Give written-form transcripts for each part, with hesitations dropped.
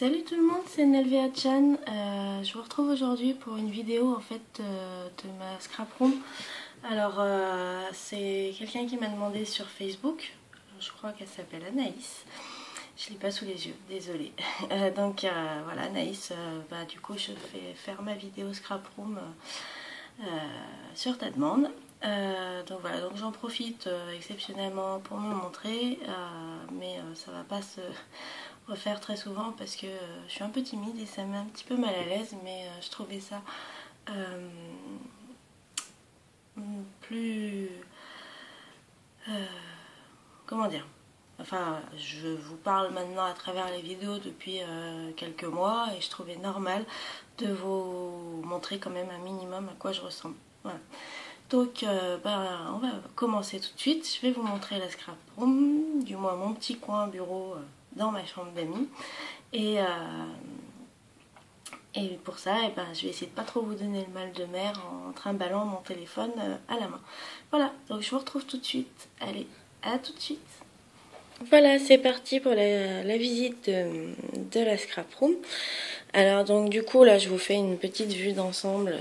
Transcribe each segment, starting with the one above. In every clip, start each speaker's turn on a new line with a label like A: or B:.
A: Salut tout le monde, c'est Nelvea Chan. Je vous retrouve aujourd'hui pour une vidéo en fait de ma scrap room. Alors c'est quelqu'un qui m'a demandé sur Facebook. Je crois qu'elle s'appelle Anaïs. Je l'ai pas sous les yeux, désolée. Donc voilà, Anaïs, du coup je vais faire ma vidéo scrap room sur ta demande. Donc voilà, donc j'en profite exceptionnellement pour me montrer, mais ça va pas se refaire très souvent parce que je suis un peu timide et ça me met un petit peu mal à l'aise, mais je trouvais ça plus comment dire, enfin je vous parle maintenant à travers les vidéos depuis quelques mois et je trouvais normal de vous montrer quand même un minimum à quoi je ressemble. Voilà. Donc on va commencer tout de suite. Je vais vous montrer la scrap room, du moins mon petit coin bureau dans ma chambre d'amis. Et pour ça, je vais essayer de pas trop vous donner le mal de mer en trimballant mon téléphone à la main. Voilà, donc je vous retrouve tout de suite. Allez, à tout de suite. Voilà, c'est parti pour la visite de la scrap room. Alors donc du coup là je vous fais une petite vue d'ensemble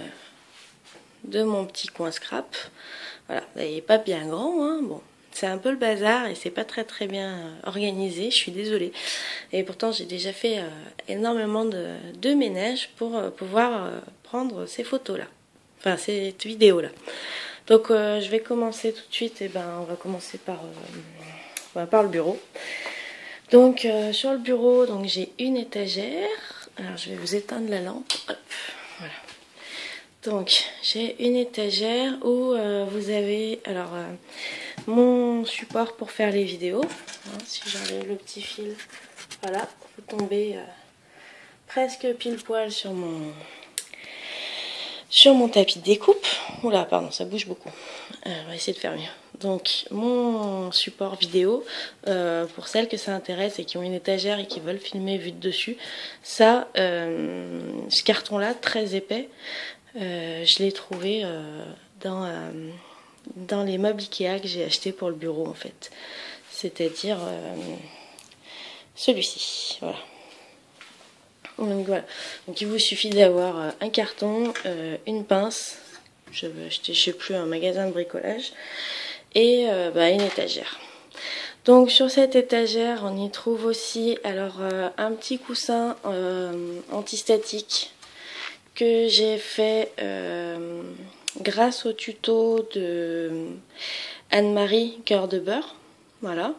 A: de mon petit coin scrap. Voilà, il n'est pas bien grand, hein. Bon, c'est un peu le bazar et c'est pas très bien organisé, je suis désolée. Et pourtant j'ai déjà fait énormément de ménage pour pouvoir prendre ces photos là, enfin cette vidéo là. Donc je vais commencer tout de suite, et on va commencer par le bureau. Donc sur le bureau, donc j'ai une étagère. Alors je vais vous éteindre la lampe. Hop, voilà. Donc j'ai une étagère où vous avez alors mon support pour faire les vidéos. Hein, si j'enlève le petit fil, voilà, vous tombez presque pile poil sur mon tapis de découpe. Oula, pardon, ça bouge beaucoup. On va essayer de faire mieux. Donc mon support vidéo, pour celles que ça intéresse et qui ont une étagère et qui veulent filmer vue de dessus, ça, ce carton là très épais, je l'ai trouvé dans les meubles Ikea que j'ai acheté pour le bureau en fait, c'est-à-dire celui-ci, voilà. Donc voilà, donc il vous suffit d'avoir un carton, une pince, je vais acheter je sais plus un magasin de bricolage, et une étagère. Donc sur cette étagère on y trouve aussi alors un petit coussin antistatique que j'ai fait grâce au tuto de Anne-Marie Cœur de Beurre. Voilà.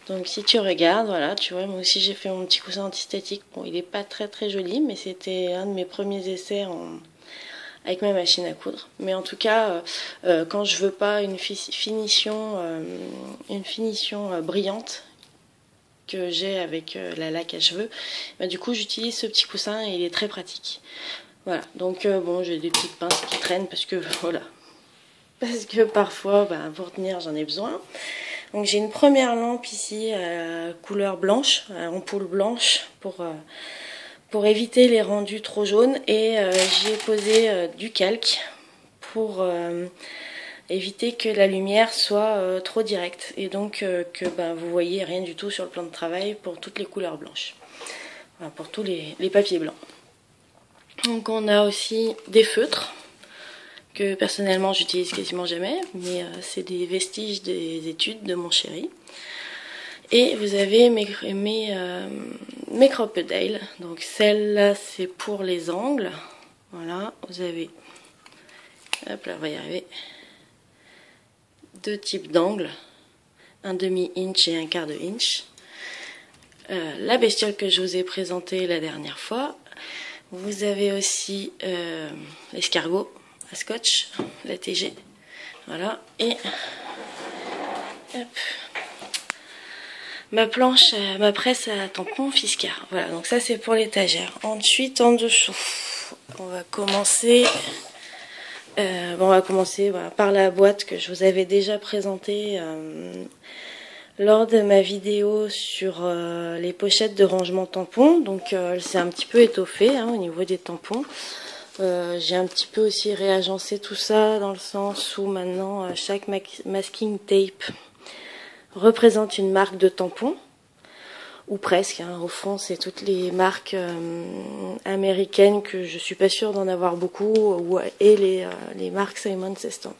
A: Donc si tu regardes, voilà, tu vois, moi aussi j'ai fait mon petit coussin antistatique. Bon, il n'est pas très joli, mais c'était un de mes premiers essais avec ma machine à coudre. Mais en tout cas, quand je veux pas une finition brillante que j'ai avec la laque à cheveux, du coup j'utilise ce petit coussin et il est très pratique. Voilà, donc bon, j'ai des petites pinces qui traînent parce que voilà, parce que parfois pour tenir j'en ai besoin. Donc j'ai une première lampe ici couleur blanche, ampoule blanche pour éviter les rendus trop jaunes, et j'y ai posé du calque pour éviter que la lumière soit trop directe et donc que vous voyez rien du tout sur le plan de travail pour toutes les couleurs blanches, voilà, pour tous les papiers blancs. Donc on a aussi des feutres que personnellement j'utilise quasiment jamais, mais c'est des vestiges des études de mon chéri. Et vous avez mes Crop-A-Dale. Donc celle-là c'est pour les angles. Voilà, vous avez, hop là, on va y arriver, deux types d'angles, un demi-inch et un quart de inch. La bestiole que je vous ai présentée la dernière fois. Vous avez aussi l'escargot à scotch, la TG, voilà, et hop, ma planche, ma presse à tampons Fiskars. Voilà, donc ça c'est pour l'étagère. Ensuite, en dessous, on va commencer par la boîte que je vous avais déjà présentée lors de ma vidéo sur les pochettes de rangement tampons. Donc elle s'est un petit peu étoffée au niveau des tampons. J'ai un petit peu aussi réagencé tout ça dans le sens où maintenant chaque masking tape représente une marque de tampon. ou presque, hein. Au fond c'est toutes les marques américaines que je suis pas sûre d'en avoir beaucoup, et les marques Simon Says Stamp.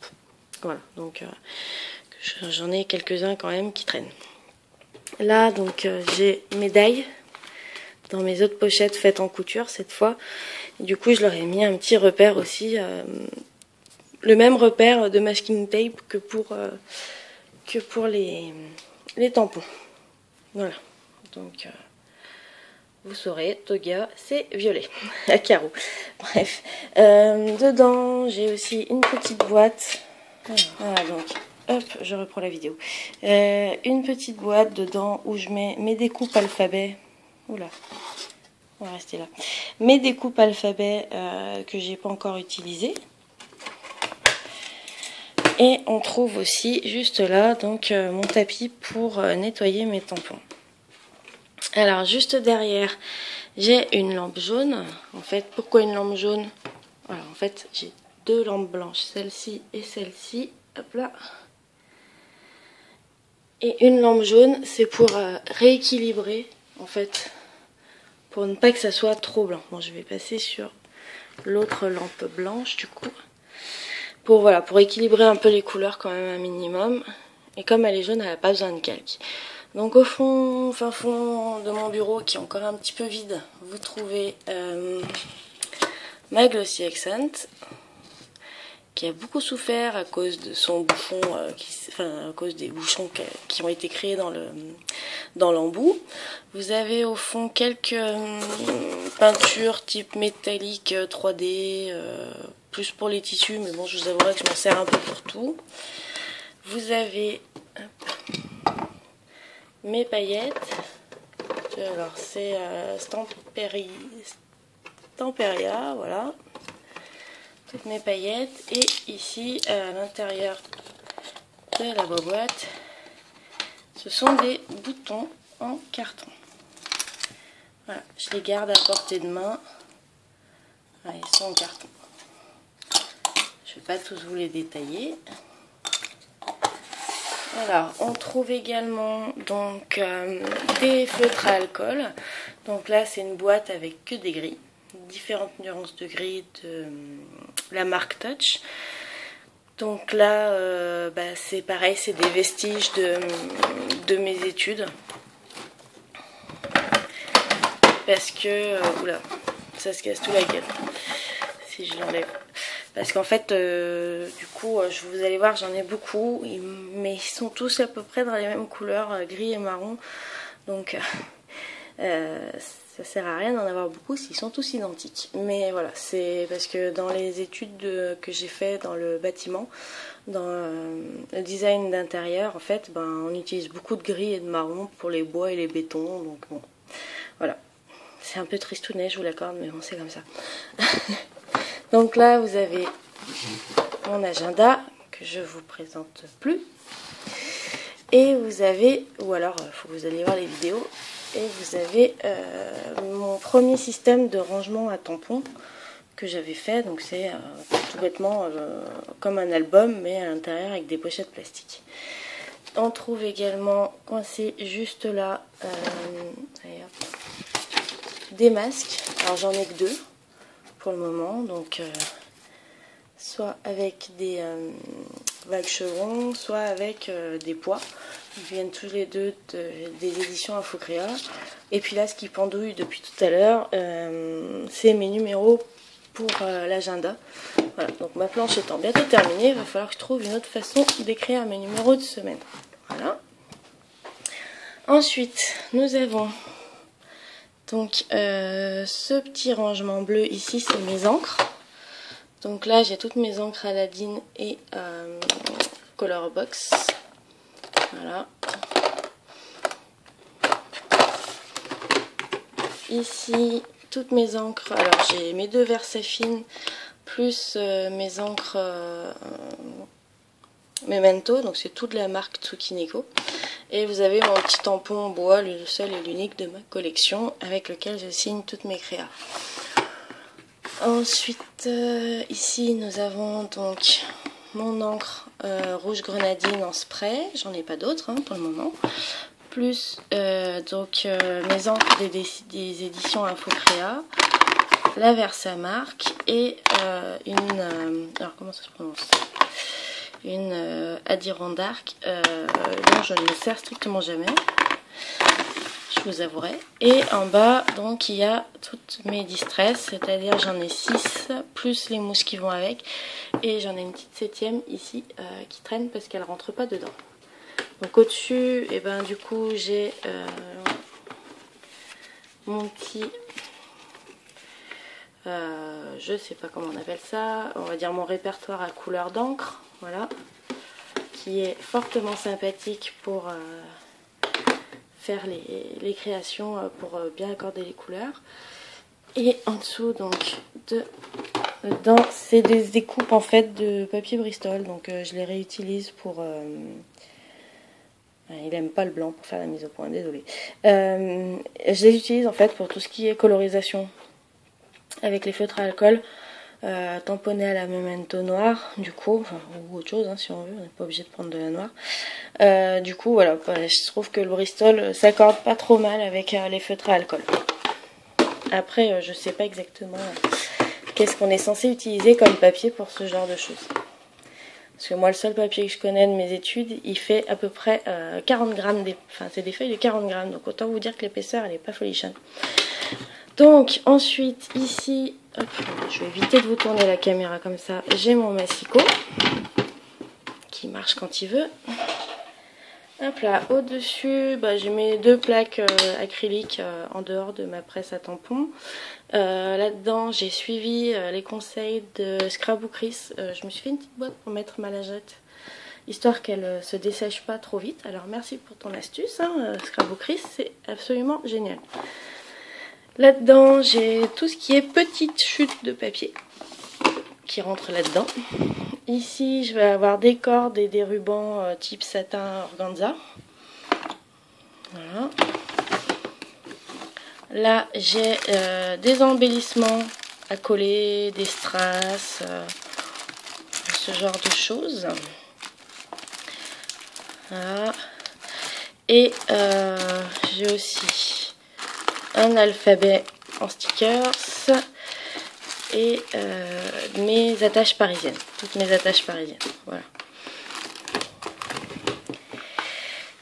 A: Voilà, donc j'en ai quelques-uns quand même qui traînent. Là donc j'ai médaille dans mes autres pochettes faites en couture cette fois. Et du coup je leur ai mis un petit repère aussi, le même repère de masking tape que pour les tampons. Voilà, donc vous saurez, Toga c'est violet à carreaux. Bref, dedans j'ai aussi une petite boîte. Voilà, donc hop, je reprends la vidéo. Une petite boîte dedans où je mets mes découpes alphabet. Oula, on va rester là. Mes découpes alphabet que j'ai pas encore utilisées. Et on trouve aussi juste là donc mon tapis pour nettoyer mes tampons. Alors juste derrière, j'ai une lampe jaune. En fait, pourquoi une lampe jaune? Voilà, en fait, j'ai deux lampes blanches, celle-ci et celle-ci. Hop là. Et une lampe jaune, c'est pour rééquilibrer, en fait, pour ne pas que ça soit trop blanc. Bon, je vais passer sur l'autre lampe blanche, du coup. Voilà, pour équilibrer un peu les couleurs quand même un minimum. Et comme elle est jaune, elle n'a pas besoin de calque. Donc au fond, fin fond de mon bureau, qui est encore un petit peu vide, vous trouvez ma Glossy Accent, qui a beaucoup souffert à cause de son bouchon, à cause des bouchons qui ont été créés dans l'embout. Vous avez au fond quelques peintures type métallique 3D, plus pour les tissus, mais bon, je vous avouerai que je m'en sers un peu pour tout. Vous avez mes paillettes. Alors c'est Stamperia, voilà. Toutes mes paillettes. Et ici, à l'intérieur de la boîte, ce sont des boutons en carton. Voilà, je les garde à portée de main. Voilà, ils sont en carton. Je ne vais pas tous vous les détailler. Alors, on trouve également donc des feutres à alcool. Donc là, c'est une boîte avec que des gris, différentes nuances de gris de la marque Touch. Donc là, c'est pareil, c'est des vestiges de mes études. Parce que, oula, ça se casse tout la gueule si je l'enlève. Parce qu'en fait, du coup, vous allez voir, j'en ai beaucoup, mais ils sont tous à peu près dans les mêmes couleurs, gris et marron. Donc, ça sert à rien d'en avoir beaucoup s'ils sont tous identiques. Mais voilà, c'est parce que dans les études que j'ai fait dans le bâtiment, dans le design d'intérieur, en fait, on utilise beaucoup de gris et de marron pour les bois et les bétons. Donc bon, voilà. C'est un peu tristounet, je vous l'accorde, mais bon, c'est comme ça. Donc là, vous avez mon agenda, que je vous présente plus. Et vous avez, ou alors, il faut que vous alliez voir les vidéos, et vous avez mon premier système de rangement à tampons que j'avais fait. Donc c'est tout bêtement comme un album, mais à l'intérieur avec des pochettes plastiques. On trouve également, coincé juste là, des masques. Alors j'en ai que deux pour le moment, donc soit avec des vagues chevrons, soit avec des pois. Ils viennent tous les deux des éditions Infocréa. Et puis là, ce qui pendouille depuis tout à l'heure, c'est mes numéros pour l'agenda. Voilà, donc ma planche étant bientôt terminée, il va falloir que je trouve une autre façon d'écrire mes numéros de semaine. Voilà. Ensuite, nous avons donc ce petit rangement bleu ici, c'est mes encres. Donc là, j'ai toutes mes encres Aladdin et Colorbox. Voilà. Ici, toutes mes encres. Alors, j'ai mes deux Versafine plus mes encres Memento. Donc, c'est toute la marque Tsukineko. Et vous avez mon petit tampon en bois, le seul et l'unique de ma collection, avec lequel je signe toutes mes créas. Ensuite, ici, nous avons donc mon encre rouge grenadine en spray. J'en ai pas d'autres pour le moment. plus mes encres des éditions Infocréa, la Versamark et alors comment ça se prononce, une Adirondack dont je ne me sers strictement jamais, je vous avouerai. Et en bas donc il y a toutes mes distress, c'est-à-dire j'en ai 6 plus les mousses qui vont avec, et j'en ai une petite 7e ici qui traîne parce qu'elle rentre pas dedans. Donc au-dessus, et ben du coup j'ai mon petit, je sais pas comment on appelle ça, on va dire mon répertoire à couleur d'encre, voilà, qui est fortement sympathique pour faire les créations, pour bien accorder les couleurs. Et en dessous donc dedans c'est des découpes en fait de papier Bristol, donc je les réutilise pour il aime pas le blanc pour faire la mise au point, désolé. Je les utilise en fait pour tout ce qui est colorisation avec les feutres à alcool, tamponnés à la Memento noire, du coup, enfin, ou autre chose si on veut, on n'est pas obligé de prendre de la noire. Du coup, voilà, je trouve que le Bristol s'accorde pas trop mal avec les feutres à alcool. Après, je sais pas exactement qu'est-ce qu'on est censé utiliser comme papier pour ce genre de choses. Parce que moi, le seul papier que je connais de mes études, il fait à peu près 40 grammes. Enfin, c'est des feuilles de 40 grammes. Donc, autant vous dire que l'épaisseur, elle n'est pas folichonne. Donc, ensuite, ici, hop, je vais éviter de vous tourner la caméra comme ça. J'ai mon massicot qui marche quand il veut. Hop là, au-dessus, j'ai mes 2 plaques acryliques en dehors de ma presse à tampons. Là-dedans, j'ai suivi les conseils de Scrabbookris. Je me suis fait une petite boîte pour mettre ma lingette, histoire qu'elle se dessèche pas trop vite. Alors merci pour ton astuce, Scrabbookris, c'est absolument génial. Là-dedans, j'ai tout ce qui est petite chute de papier qui rentre là-dedans. Ici, je vais avoir des cordes et des rubans type satin organza. Voilà. Là, j'ai des embellissements à coller, des strass, ce genre de choses. Voilà. Et j'ai aussi un alphabet en stickers et mes attaches parisiennes, toutes mes attaches parisiennes, voilà.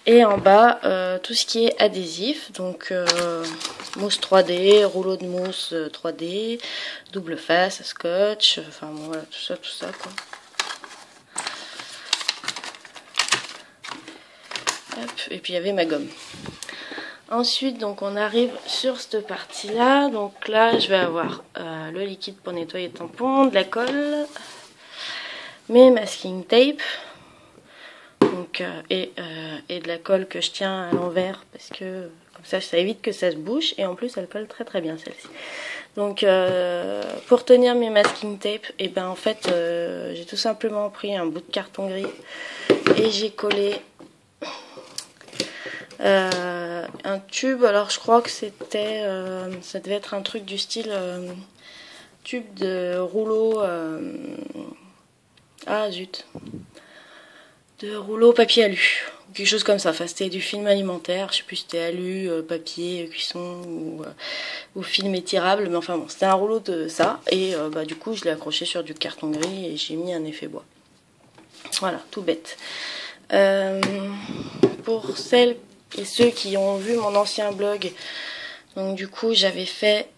A: Et en bas, tout ce qui est adhésif, donc mousse 3D, rouleau de mousse 3D, double face, scotch, enfin bon, voilà, tout ça quoi. Hop, et puis il y avait ma gomme. Ensuite, donc on arrive sur cette partie-là. Donc là, je vais avoir le liquide pour nettoyer le tampon, de la colle, mes masking tape, donc, et de la colle que je tiens à l'envers parce que comme ça évite que ça se bouche, et en plus elle colle très très bien celle-ci. Donc pour tenir mes masking tape, et ben en fait j'ai tout simplement pris un bout de carton gris et j'ai collé un tube. Alors je crois que c'était ça devait être un truc du style tube de rouleau ah zut, de rouleau papier alu, quelque chose comme ça. Enfin c'était du film alimentaire, je sais plus si c'était alu, papier cuisson ou film étirable, mais enfin bon c'était un rouleau de ça, et du coup je l'ai accroché sur du carton gris et j'ai mis un effet bois. Voilà, tout bête. Pour celles et ceux qui ont vu mon ancien blog, donc du coup j'avais fait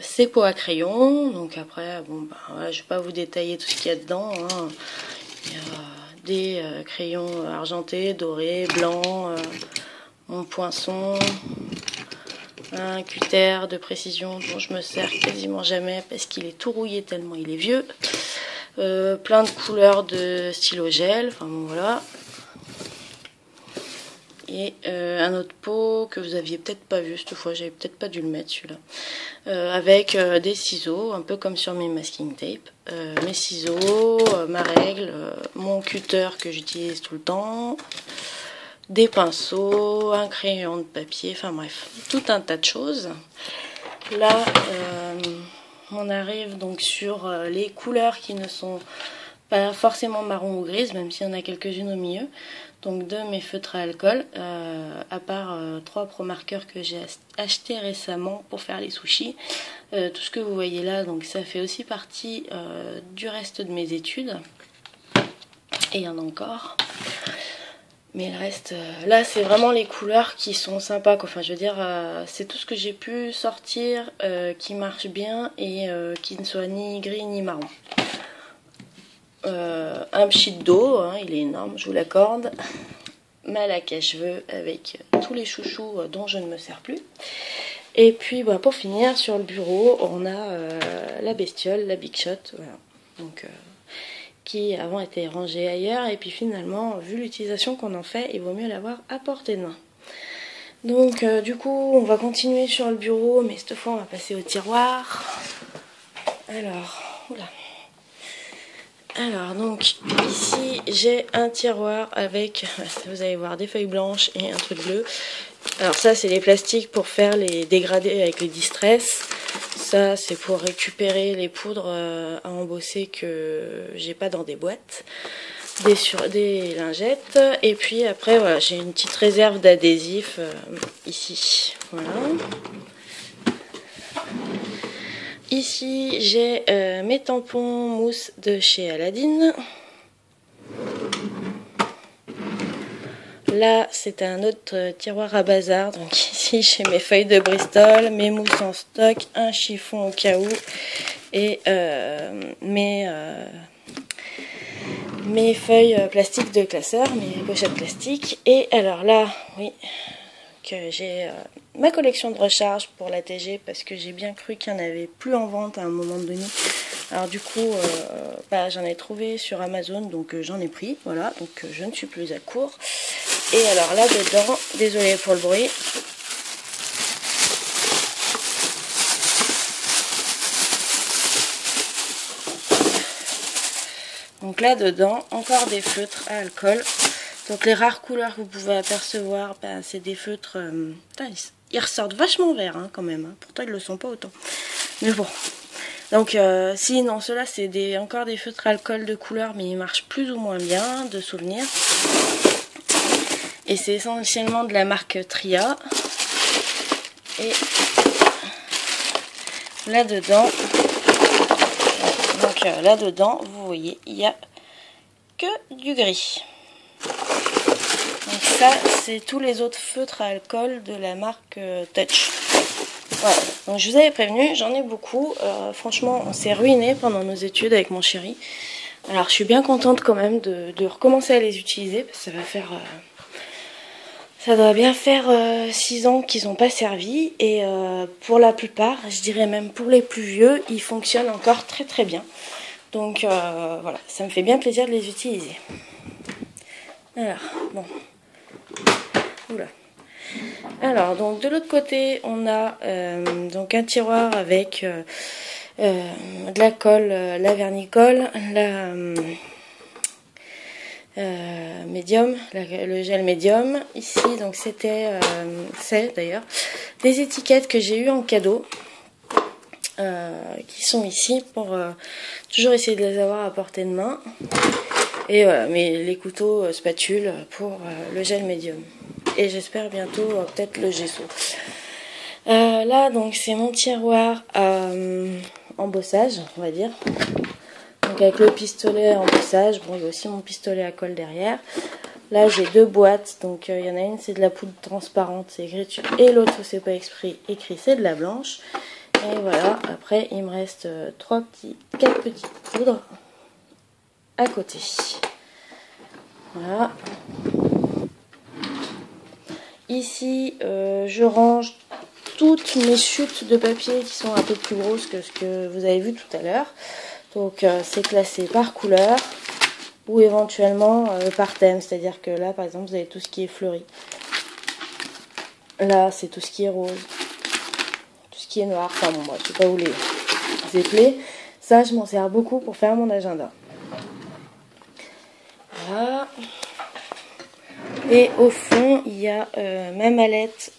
A: ces pots à crayon. Donc après bon voilà, je vais pas vous détailler tout ce qu'il y a dedans, hein. Il y a des crayons argentés, dorés, blancs, mon poinçon, un cutter de précision dont je me sers quasiment jamais parce qu'il est tout rouillé tellement il est vieux, plein de couleurs de stylo gel, enfin bon voilà. Et un autre pot que vous aviez peut-être pas vu cette fois, j'avais peut-être pas dû le mettre celui-là, avec des ciseaux, un peu comme sur mes masking tape, mes ciseaux, ma règle, mon cutter que j'utilise tout le temps, des pinceaux, un crayon de papier, enfin bref, tout un tas de choses. Là, on arrive donc sur les couleurs qui ne sont pas forcément marron ou grise, même s'il y en a quelques-unes au milieu. donc de mes feutres à alcool, à part 3 Pro marqueurs que j'ai acheté récemment pour faire les sushis. Tout ce que vous voyez là, donc ça fait aussi partie du reste de mes études. Et il y en a encore. Mais le reste, là c'est vraiment les couleurs qui sont sympas, quoi. Enfin je veux dire, c'est tout ce que j'ai pu sortir qui marche bien et qui ne soit ni gris ni marron. Un pchit d'eau, hein, il est énorme, je vous l'accorde. Ma laque à cheveux avec tous les chouchous dont je ne me sers plus. Et puis bah, pour finir, sur le bureau, on a la bestiole, la Big Shot, voilà. Donc qui avant était rangée ailleurs, et puis finalement, vu l'utilisation qu'on en fait, il vaut mieux l'avoir à portée de main. Donc du coup, on va continuer sur le bureau, mais cette fois on va passer au tiroir. Alors, oula. Alors donc ici j'ai un tiroir avec, vous allez voir, des feuilles blanches et un truc bleu. Alors ça c'est les plastiques pour faire les dégradés avec les distress. Ça c'est pour récupérer les poudres à embosser que j'ai pas dans des boîtes. Des lingettes. Et puis après voilà, j'ai une petite réserve d'adhésifs ici. Voilà. Ici j'ai mes tampons mousse de chez Aladdin. Là c'est un autre tiroir à bazar. Donc ici j'ai mes feuilles de Bristol, mes mousses en stock, un chiffon au cas où et mes feuilles plastiques de classeur, mes pochettes plastiques. Et alors là, oui, que j'ai ma collection de recharge pour la TG parce que j'ai bien cru qu'il n'y en avait plus en vente à un moment donné. Alors du coup, bah, j'en ai trouvé sur Amazon, donc j'en ai pris, voilà, donc je ne suis plus à court. Et alors là dedans, désolée pour le bruit. Donc là dedans, encore des feutres à alcool. Donc les rares couleurs que vous pouvez apercevoir, ben, c'est des feutres... ils ressortent vachement verts hein, quand même. Hein. Pourtant ils ne le sont pas autant. Mais bon. Donc si, non, ceux-là c'est encore des feutres à alcool de couleur, mais ils marchent plus ou moins bien, de souvenirs. Et c'est essentiellement de la marque Tria. Et là-dedans... Donc là-dedans, vous voyez, il n'y a que du gris. Donc ça, c'est tous les autres feutres à alcool de la marque Touch. Voilà, donc je vous avais prévenu, j'en ai beaucoup. Franchement, on s'est ruiné pendant nos études avec mon chéri. Alors je suis bien contente quand même de recommencer à les utiliser, parce que ça va faire... ça doit bien faire 6 ans qu'ils n'ont pas servi. Et pour la plupart, je dirais même pour les plus vieux, ils fonctionnent encore très très bien. Donc voilà, ça me fait bien plaisir de les utiliser. Alors, bon... Oula. Alors, donc de l'autre côté, on a donc un tiroir avec de la colle, la vernicole, la médium, le gel médium. Ici, donc c'est d'ailleurs des étiquettes que j'ai eues en cadeau, qui sont ici pour toujours essayer de les avoir à portée de main. Et voilà, mais les couteaux spatules pour le gel médium. Et j'espère bientôt peut-être le gesso. Là donc c'est mon tiroir à embossage, on va dire. Donc avec le pistolet à embossage. Bon, il y a aussi mon pistolet à colle derrière. Là j'ai 2 boîtes. Donc il y en a une c'est de la poudre transparente, c'est écrit dessus. Et l'autre c'est pas écrit, c'est de la blanche. Et voilà, après il me reste 4 petites poudres à côté. Voilà. Ici, je range toutes mes chutes de papier qui sont un peu plus grosses que ce que vous avez vu tout à l'heure. Donc, c'est classé par couleur ou éventuellement par thème. C'est-à-dire que là, par exemple, vous avez tout ce qui est fleuri. Là, c'est tout ce qui est rose. Tout ce qui est noir. Enfin bon, moi, je sais pas où les épeler. Ça, je m'en sers beaucoup pour faire mon agenda. Voilà. Et au fond, il y a ma mallette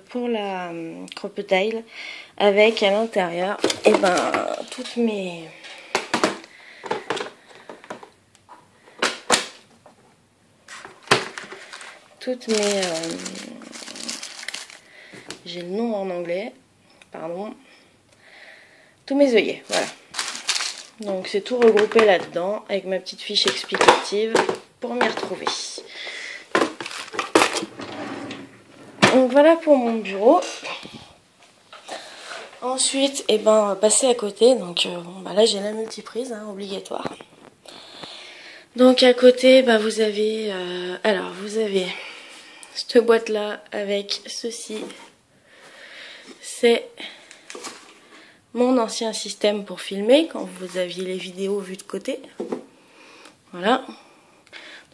A: pour la crocodile avec à l'intérieur toutes mes toutes mes... j'ai le nom en anglais, pardon. Tous mes œillets, voilà. Donc c'est tout regroupé là-dedans avec ma petite fiche explicative pour m'y retrouver. Donc voilà pour mon bureau. Ensuite, eh ben, on va passer à côté. Donc bon, bah là j'ai la multiprise, hein, obligatoire. Donc à côté, bah, vous avez vous avez cette boîte là avec ceci. C'est mon ancien système pour filmer quand vous aviez les vidéos vues de côté. Voilà.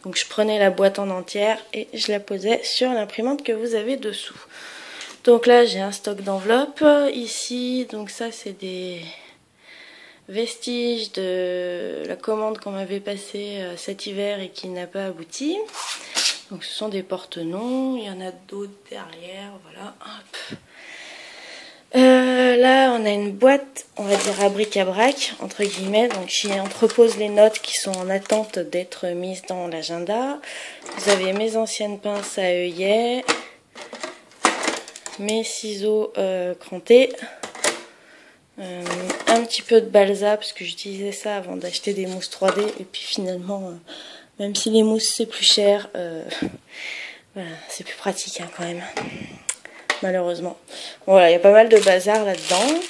A: Donc je prenais la boîte en entière et je la posais sur l'imprimante que vous avez dessous. Donc là j'ai un stock d'enveloppes ici. Donc ça c'est des vestiges de la commande qu'on m'avait passée cet hiver et qui n'a pas abouti. Donc ce sont des porte-noms. Il y en a d'autres derrière. Voilà. Hop. Là on a une boîte, on va dire à bric-à-brac entre guillemets, donc j'y entrepose les notes qui sont en attente d'être mises dans l'agenda. Vous avez mes anciennes pinces à œillet, mes ciseaux crantés, un petit peu de balsa parce que j'utilisais ça avant d'acheter des mousses 3D et puis finalement même si les mousses c'est plus cher, voilà, c'est plus pratique hein, quand même. Malheureusement. Voilà, il y a pas mal de bazar là-dedans.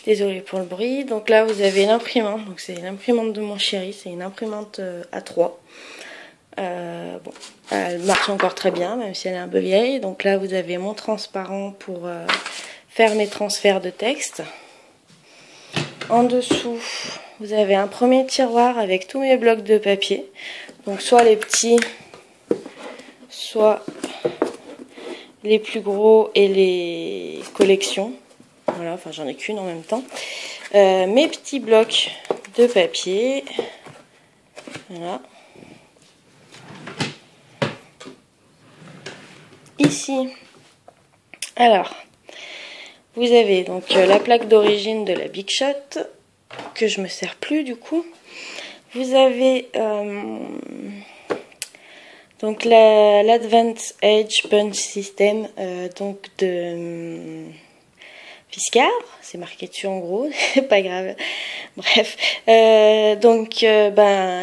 A: Désolée pour le bruit. Donc là, vous avez l'imprimante. Donc c'est l'imprimante de mon chéri. C'est une imprimante A3. Bon, elle marche encore très bien, même si elle est un peu vieille. Donc là, vous avez mon transparent pour faire mes transferts de texte. En dessous, vous avez un premier tiroir avec tous mes blocs de papier. Donc soit les petits, soit les plus gros et les collections. Voilà, enfin j'en ai qu'une en même temps. Mes petits blocs de papier. Voilà. Ici, alors, vous avez donc la plaque d'origine de la Big Shot, que je me sers plus du coup. Vous avez donc l'Advanced Edge Punch System donc de Fiskars, c'est marqué dessus en gros, c'est pas grave. Bref, je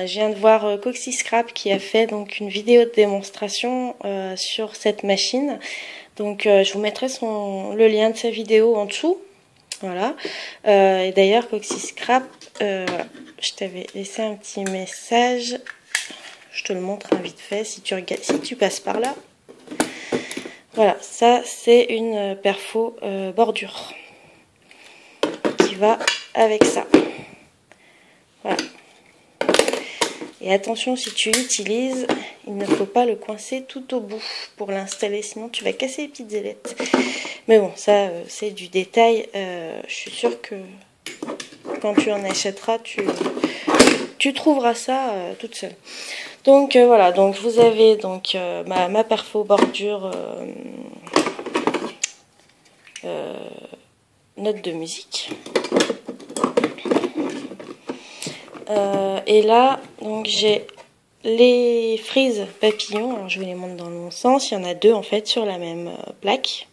A: viens de voir Coxy Scrap qui a fait donc une vidéo de démonstration sur cette machine. Donc je vous mettrai le lien de sa vidéo en dessous. Voilà. Et d'ailleurs Coxy Scrap, voilà, je t'avais laissé un petit message. Je te le montre vite fait si tu passes par là. Voilà, ça c'est une perfo bordure qui va avec ça. Voilà. Et attention, si tu l'utilises, il ne faut pas le coincer tout au bout pour l'installer, sinon tu vas casser les petites ailettes. Mais bon, ça c'est du détail. Je suis sûre que quand tu en achèteras, tu trouveras ça toute seule. Donc voilà, donc vous avez donc ma perfo bordure note de musique. Et là, donc j'ai les frises papillons. Alors je vais les monter dans le bon sens. Il y en a deux en fait sur la même plaque.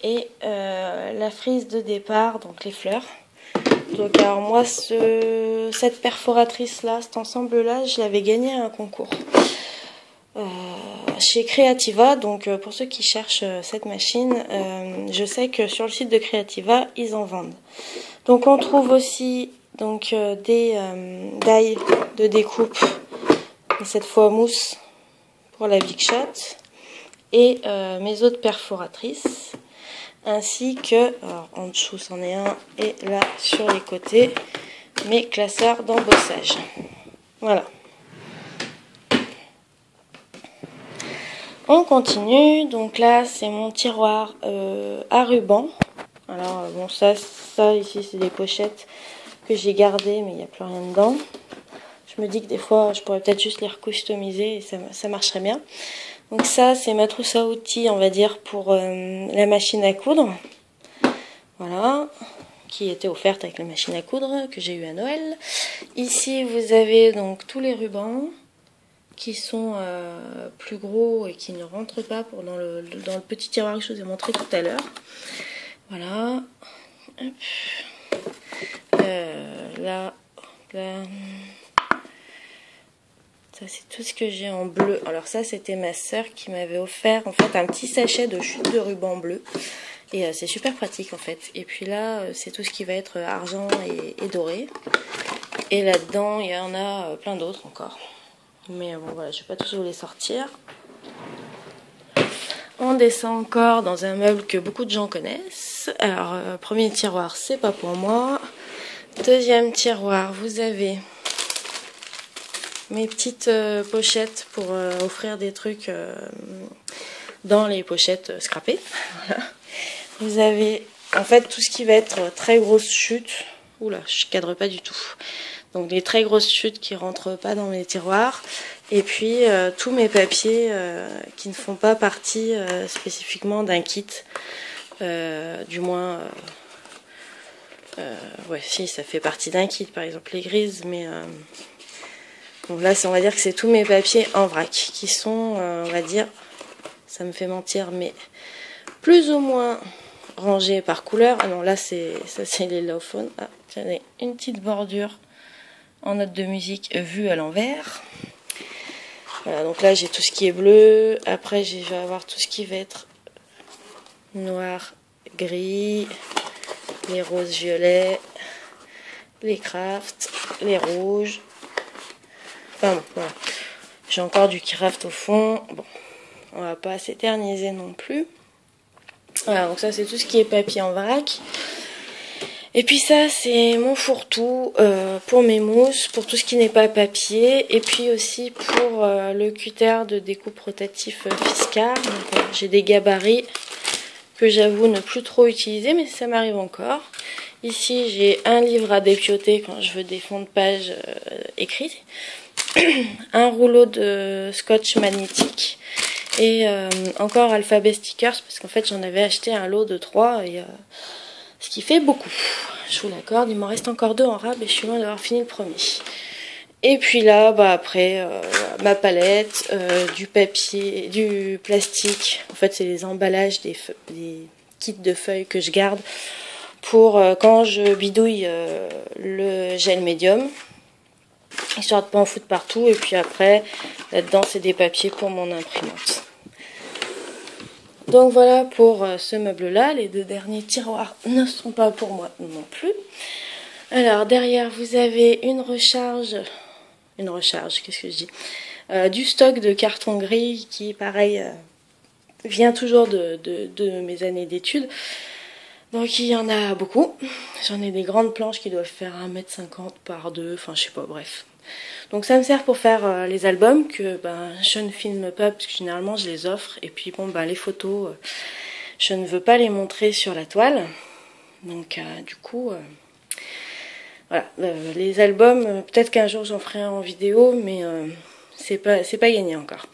A: Et la frise de départ, donc les fleurs. Donc alors moi, cette perforatrice là, cet ensemble là, je l'avais gagné à un concours chez Creativa. Donc pour ceux qui cherchent cette machine, je sais que sur le site de Creativa, ils en vendent. Donc on trouve aussi donc des die de découpe, cette fois mousse pour la Big Shot, et mes autres perforatrices, ainsi que, alors en dessous c'en est un, et là sur les côtés, mes classeurs d'embossage. Voilà. On continue, donc là c'est mon tiroir à ruban. Alors bon, ça ici c'est des pochettes que j'ai gardées, mais il n'y a plus rien dedans. Je me dis que des fois je pourrais peut-être juste les recustomiser et ça marcherait bien. Donc ça c'est ma trousse à outils, on va dire, pour la machine à coudre. Voilà, qui était offerte avec la machine à coudre que j'ai eu à Noël. Ici vous avez donc tous les rubans. qui sont plus gros et qui ne rentrent pas dans le petit tiroir que je vous ai montré tout à l'heure. Voilà. Là, ça c'est tout ce que j'ai en bleu. Alors ça c'était ma sœur qui m'avait offert en fait un petit sachet de chute de ruban bleu. Et c'est super pratique en fait. Et puis là c'est tout ce qui va être argent et doré. Et là-dedans il y en a plein d'autres encore. Mais bon voilà, je vais pas tous vous les sortir. On descend encore dans un meuble que beaucoup de gens connaissent. Alors premier tiroir, c'est pas pour moi. Deuxième tiroir, vous avez mes petites pochettes pour offrir des trucs dans les pochettes scrapées. Voilà. Vous avez en fait tout ce qui va être très grosse chute. Oula, je cadre pas du tout. Donc des très grosses chutes qui rentrent pas dans mes tiroirs. Et puis tous mes papiers qui ne font pas partie spécifiquement d'un kit. Du moins, ouais, si, ça fait partie d'un kit, par exemple les grises, mais donc là, on va dire que c'est tous mes papiers en vrac qui sont, on va dire, ça me fait mentir, mais plus ou moins rangés par couleur. Ah non, là, ça c'est les Love Phone. Ah, j'en une petite bordure en note de musique vue à l'envers. Voilà, donc là, j'ai tout ce qui est bleu. Après, je vais avoir tout ce qui va être noir, gris, les roses violets, les crafts, les rouges. Enfin bon, voilà. J'ai encore du craft au fond. Bon, on va pas s'éterniser non plus. Voilà, donc ça c'est tout ce qui est papier en vrac. Et puis ça c'est mon fourre-tout pour mes mousses, pour tout ce qui n'est pas papier. Et puis aussi pour le cutter de découpe rotatif Fiskars. J'ai des gabarits que j'avoue ne plus trop utiliser, mais ça m'arrive encore. Ici j'ai un livre à dépioter quand je veux des fonds de page écrits. Un rouleau de scotch magnétique et encore alphabet stickers parce qu'en fait j'en avais acheté un lot de 3 et ce qui fait beaucoup, je vous l'accorde. Il m'en reste encore 2 en rab et je suis loin d'avoir fini le premier. Et puis là bah après ma palette, du papier, du plastique, en fait c'est les emballages des kits de feuilles que je garde pour quand je bidouille le gel médium, histoire de pas en foutre partout. Et puis après là-dedans c'est des papiers pour mon imprimante. Donc voilà pour ce meuble là. Les 2 derniers tiroirs ne sont pas pour moi non plus. Alors derrière vous avez une recharge, qu'est-ce que je dis, du stock de carton gris qui pareil vient toujours de mes années d'études. Donc il y en a beaucoup. J'en ai des grandes planches qui doivent faire 1,50 m par 2, enfin je sais pas, bref. Donc ça me sert pour faire les albums que je ne filme pas parce que généralement je les offre. Et puis bon les photos, je ne veux pas les montrer sur la toile. Donc du coup, voilà, les albums, peut-être qu'un jour j'en ferai un en vidéo, mais c'est pas gagné encore.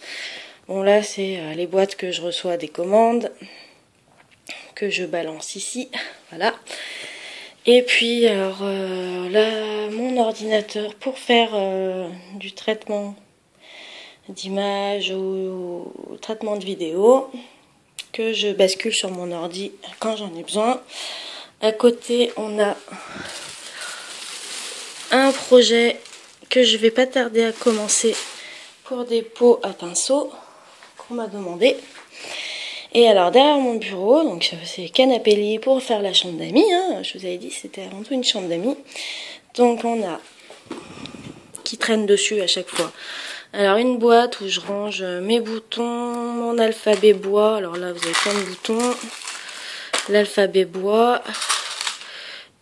A: Bon là c'est les boîtes que je reçois des commandes, que je balance ici, voilà. Et puis alors là mon ordinateur pour faire du traitement d'image ou traitement de vidéo que je bascule sur mon ordi quand j'en ai besoin. À côté on a un projet que je vais pas tarder à commencer pour des pots à pinceau qu'on m'a demandé. Et alors derrière mon bureau, donc c'est canapé lit pour faire la chambre d'amis, hein, je vous avais dit c'était avant tout une chambre d'amis. Donc on a qui traîne dessus à chaque fois. Alors une boîte où je range mes boutons, mon alphabet bois, alors là vous avez plein de boutons, l'alphabet bois,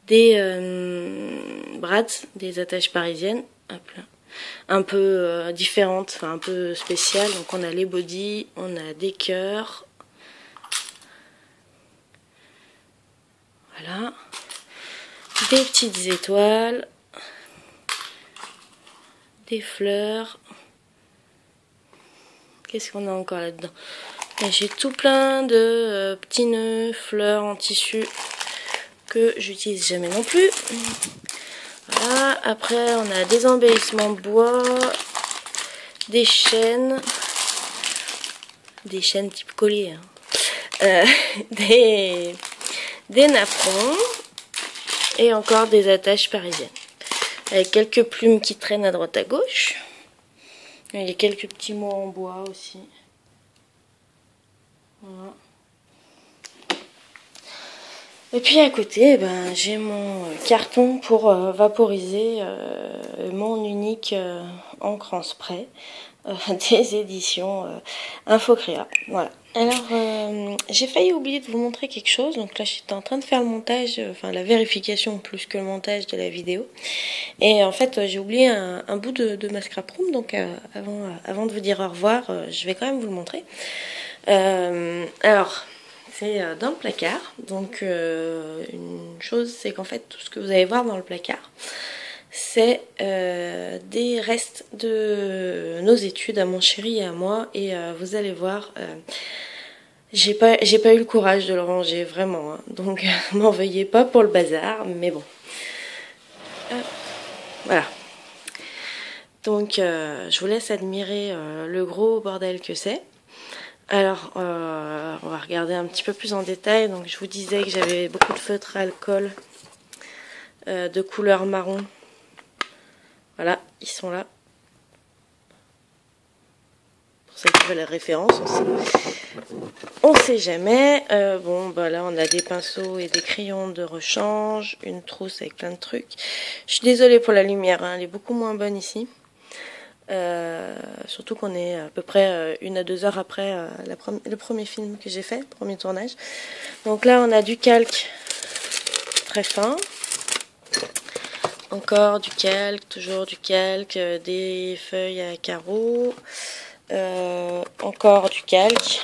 A: des brads, des attaches parisiennes, hop là, un peu différentes, enfin un peu spéciales. Donc on a les body, on a des cœurs. Voilà, des petites étoiles, des fleurs. Qu'est-ce qu'on a encore là-dedans? J'ai tout plein de petits nœuds, fleurs en tissu que j'utilise jamais non plus. Voilà, après on a des embellissements bois, des chaînes type collier, des napperons et encore des attaches parisiennes avec quelques plumes qui traînent à droite à gauche. Il y a quelques petits mots en bois aussi. Voilà. Et puis à côté, ben, j'ai mon carton pour vaporiser mon unique encre en spray des éditions Infocréa. Voilà. Alors, j'ai failli oublier de vous montrer quelque chose. Donc là, j'étais en train de faire le montage, enfin la vérification plus que le montage de la vidéo. Et en fait, j'ai oublié un bout de mascara Prome. Donc avant de vous dire au revoir, je vais quand même vous le montrer. Alors... c'est dans le placard, donc une chose c'est qu'en fait tout ce que vous allez voir dans le placard c'est des restes de nos études à mon chéri et à moi, et vous allez voir, j'ai pas eu le courage de le ranger vraiment, hein, donc m'en veuillez pas pour le bazar, mais bon, voilà. Donc je vous laisse admirer le gros bordel que c'est. Alors, on va regarder un petit peu plus en détail. Donc, je vous disais que j'avais beaucoup de feutres à alcool de couleur marron. Voilà, ils sont là. Pour ceux qui veulent la référence aussi. On sait jamais. Bon, bah là, on a des pinceaux et des crayons de rechange. Une trousse avec plein de trucs. Je suis désolée pour la lumière, hein, elle est beaucoup moins bonne ici. Surtout qu'on est à peu près 1 à 2 heures après le premier film que j'ai fait, le premier tournage. Donc là on a du calque très fin, encore du calque, toujours du calque, des feuilles à carreaux, encore du calque.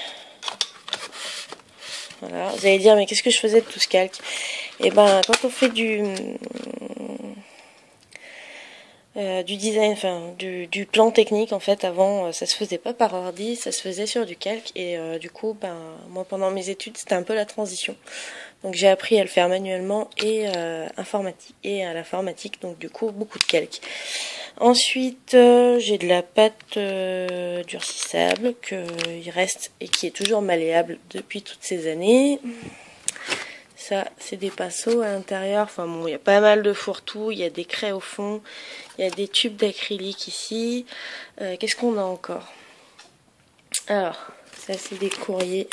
A: Voilà. Vous allez dire mais qu'est-ce que je faisais de tout ce calque? Et ben quand on fait du design, enfin du plan technique, en fait avant ça se faisait pas par ordi, ça se faisait sur du calque, et du coup ben moi pendant mes études c'était un peu la transition, donc j'ai appris à le faire manuellement et informatique et à l'informatique, donc du coup beaucoup de calque. Ensuite j'ai de la pâte durcissable il reste et qui est toujours malléable depuis toutes ces années. Ça, c'est des pinceaux à l'intérieur. Enfin bon, il y a pas mal de fourre-tout. Il y a des craies au fond. Il y a des tubes d'acrylique ici. Qu'est-ce qu'on a encore? Alors, ça c'est des courriers.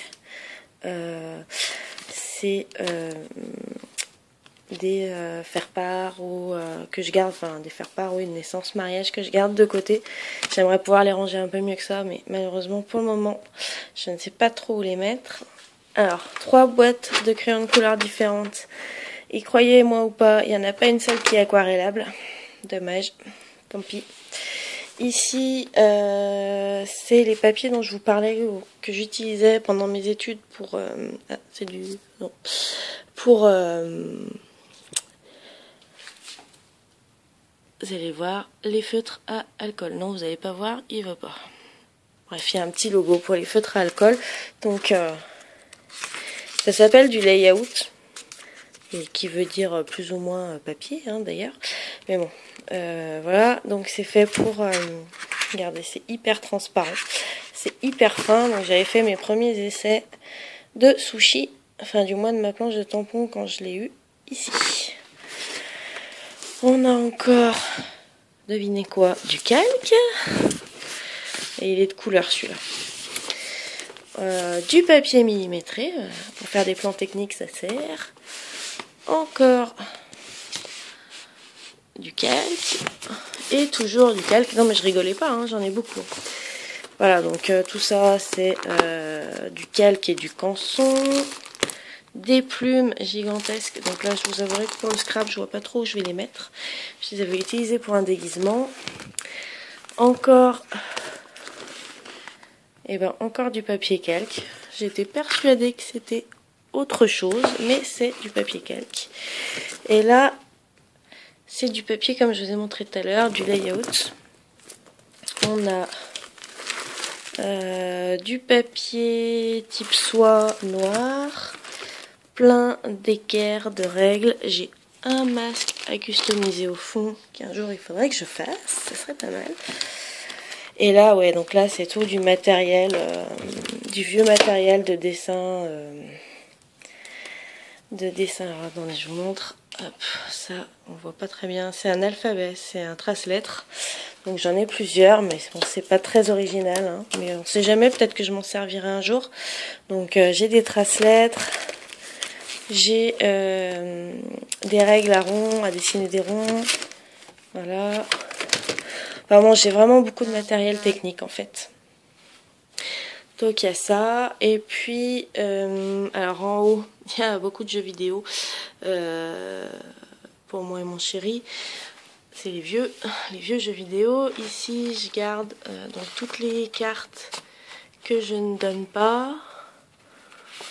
A: C'est des faire-part ou que je garde, enfin des faire-part ou une naissance, mariage que je garde de côté. J'aimerais pouvoir les ranger un peu mieux que ça, mais malheureusement pour le moment, je ne sais pas trop où les mettre. Alors, 3 boîtes de crayons de couleurs différentes. Et croyez-moi ou pas, il n'y en a pas une seule qui est aquarellable. Dommage, tant pis. Ici, c'est les papiers dont je vous parlais, que j'utilisais pendant mes études pour... c'est du... non. Pour... vous allez voir, les feutres à alcool. Non, vous n'allez pas voir, il ne va pas. Bref, il y a un petit logo pour les feutres à alcool. Donc... ça s'appelle du layout, et qui veut dire plus ou moins papier, hein, d'ailleurs. Mais bon, voilà. Donc c'est fait pour... regardez, c'est hyper transparent. C'est hyper fin. Donc j'avais fait mes premiers essais de sushi, enfin du moins de ma planche de tampon quand je l'ai eu ici. On a encore, devinez quoi, du calque. Et il est de couleur celui-là. Du papier millimétré, pour faire des plans techniques ça sert. Encore du calque. Et toujours du calque. Non mais je rigolais pas, hein, j'en ai beaucoup. Voilà, donc tout ça c'est du calque et du canson. Des plumes gigantesques. Donc là je vous avouerai que pour le scrap je vois pas trop où je vais les mettre. Je les avais utilisées pour un déguisement. Encore... et ben encore du papier calque. J'étais persuadée que c'était autre chose, mais c'est du papier calque. Et là, c'est du papier comme je vous ai montré tout à l'heure, du layout. On a du papier type soie noir, plein d'équerres, de règles. J'ai un masque à customiser au fond qu'un jour il faudrait que je fasse, ça serait pas mal. Et là, ouais, donc là c'est tout du matériel, du vieux matériel de dessin. Alors attendez, je vous montre. Hop, ça, on voit pas très bien. C'est un alphabet, c'est un trace-lettre. Donc j'en ai plusieurs, mais bon, c'est pas très original. Hein. Mais on sait jamais, peut-être que je m'en servirai un jour. Donc j'ai des trace-lettres. J'ai des règles à ronds, à dessiner des ronds. Voilà. Vraiment, j'ai vraiment beaucoup de matériel technique en fait. Donc il y a ça. Et puis, alors en haut, il y a beaucoup de jeux vidéo. Pour moi et mon chéri. C'est les vieux jeux vidéo. Ici, je garde donc toutes les cartes que je ne donne pas.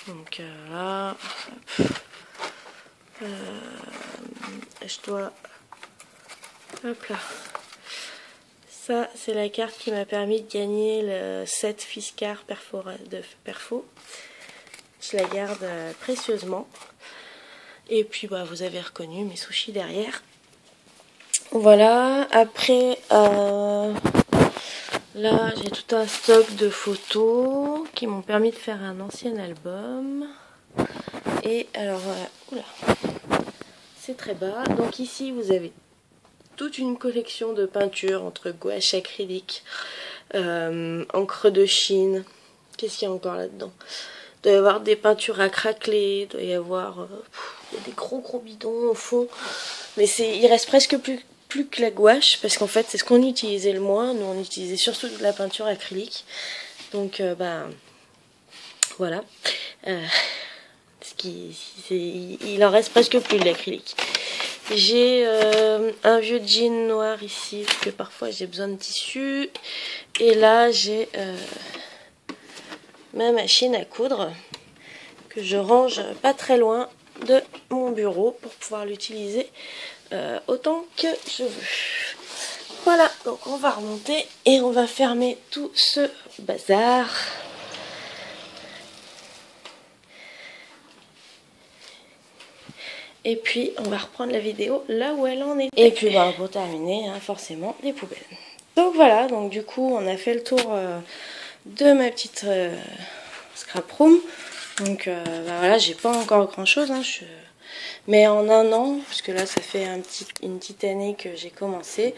A: Donc là, je dois... Hop là. Ça, c'est la carte qui m'a permis de gagner le set Fiskars de Perfo. Je la garde précieusement. Et puis, bah, vous avez reconnu mes sushis derrière. Voilà. Après, là, j'ai tout un stock de photos qui m'ont permis de faire un ancien album. Et alors, voilà. Oula. C'est très bas. Donc ici, vous avez toute une collection de peintures entre gouache, acrylique, encre de Chine. Qu'est-ce qu'il y a encore là-dedans? Il doit y avoir des peintures à craqueler, il doit y avoir il y a des gros bidons au fond. Mais il reste presque plus que la gouache, parce qu'en fait c'est ce qu'on utilisait le moins. Nous on utilisait surtout de la peinture acrylique. Donc bah voilà. Il en reste presque plus de l'acrylique. J'ai un vieux jean noir ici, parce que parfois j'ai besoin de tissu. Et là j'ai ma machine à coudre, que je range pas très loin de mon bureau pour pouvoir l'utiliser autant que je veux. Voilà, donc on va remonter et on va fermer tout ce bazar. Et puis on va reprendre la vidéo là où elle en est. Et puis bah, pour terminer, hein, forcément, les poubelles. Donc voilà, donc du coup on a fait le tour de ma petite scrap room. Donc bah, voilà, j'ai pas encore grand chose. Hein, mais en un an, parce que là ça fait une petite année que j'ai commencé.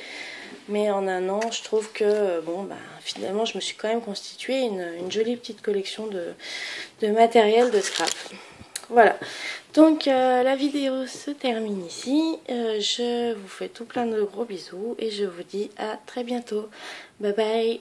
A: Mais en un an, je trouve que bon, bah, finalement je me suis quand même constitué une jolie petite collection de matériel de scrap. Voilà, donc la vidéo se termine ici. Je vous fais tout plein de gros bisous et je vous dis à très bientôt. Bye bye.